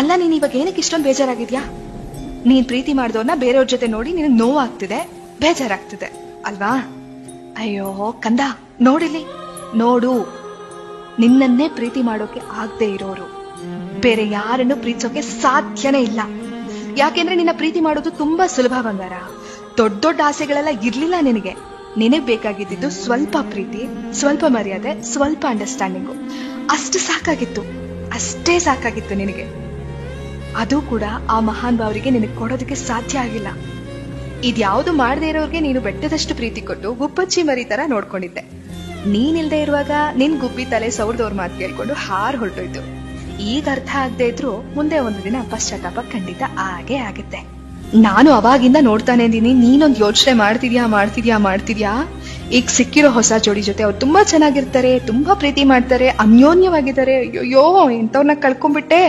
ಅಲ್ಲ, ನೀನ್ ಇವಾಗ ಏನಕ್ಕೆ ಇಷ್ಟೊಂದು ಬೇಜಾರಾಗಿದ್ಯಾ? ನೀನ್ ಪ್ರೀತಿ ಮಾಡಿದವ್ರನ್ನ ಬೇರೆಯವ್ರ ಜೊತೆ ನೋಡಿ ನಿನಗೆ ನೋವಾಗ್ತಿದೆ, ಬೇಜಾರಾಗ್ತಿದೆ ಅಲ್ವಾ? ಅಯ್ಯೋ ಕಂದ, ನೋಡಿಲಿ, ನೋಡು, ನಿನ್ನನ್ನೇ ಪ್ರೀತಿ ಮಾಡೋಕೆ ಆಗದೆ ಇರೋರು ಬೇರೆ ಯಾರನ್ನು ಪ್ರೀತಿಸೋಕೆ ಸಾಧ್ಯನೇ ಇಲ್ಲ. ಯಾಕೆಂದ್ರೆ ನಿನ್ನ ಪ್ರೀತಿ ಮಾಡೋದು ತುಂಬಾ ಸುಲಭ ಬಂಗಾರ. ದೊಡ್ಡ ದೊಡ್ಡ ಆಸೆಗಳೆಲ್ಲ ಇರ್ಲಿಲ್ಲ ನಿನಗೆ. ನಿನಗ್ ಬೇಕಾಗಿದ್ದು ಸ್ವಲ್ಪ ಪ್ರೀತಿ, ಸ್ವಲ್ಪ ಮರ್ಯಾದೆ, ಸ್ವಲ್ಪ ಅಂಡರ್ಸ್ಟ್ಯಾಂಡಿಂಗು. ಅಷ್ಟು ಸಾಕಾಗಿತ್ತು, ಅಷ್ಟೇ ಸಾಕಾಗಿತ್ತು ನಿನಗೆ. ಅದು ಕೂಡ ಆ ಮಹಾನ್ ಭಾವರಿಗೆ ನಿನಗೆ ಕೊಡೋದಕ್ಕೆ ಸಾಧ್ಯ ಆಗಿಲ್ಲ. ಇದ್ಯಾವುದು ಮಾಡದೇ ಇರೋರ್ಗೆ ನೀನು ಬೆಟ್ಟದಷ್ಟು ಪ್ರೀತಿ ಕೊಟ್ಟು ಗುಬ್ಬಚ್ಚಿ ಮರಿ ತರ ನೋಡ್ಕೊಂಡಿದ್ದೆ. ನೀನಿಲ್ದೆ ಇರುವಾಗ ನಿನ್ ಗುಬ್ಬಿ ತಲೆ ಸೌರ್ದವ್ರ ಮಾತು ಕೇಳ್ಕೊಂಡು ಹಾರ್ ಹೊರಟೋಯ್ತು. ಈಗ ಅರ್ಥ ಆಗದೆ ಇದ್ರು ಮುಂದೆ ಒಂದು ದಿನ ಪಶ್ಚಾತ್ತಾಪ ಖಂಡಿತ ಆಗೇ ಆಗುತ್ತೆ. ನಾನು ಅವಾಗಿಂದ ನೋಡ್ತಾನೆ ಇದೀನಿ, ನೀನೊಂದು ಯೋಚನೆ ಮಾಡ್ತಿದ್ಯಾ. ಈಗ ಸಿಕ್ಕಿರೋ ಹೊಸ ಜೋಡಿ ಜೊತೆ ಅವ್ರು ತುಂಬಾ ಚೆನ್ನಾಗಿರ್ತಾರೆ, ತುಂಬಾ ಪ್ರೀತಿ ಮಾಡ್ತಾರೆ, ಅನ್ಯೋನ್ಯವಾಗಿದ್ದಾರೆ. ಅಯ್ಯೋ, ಇಂಥವ್ರನ್ನ ಕಳ್ಕೊಂಡ್ಬಿಟ್ಟೆ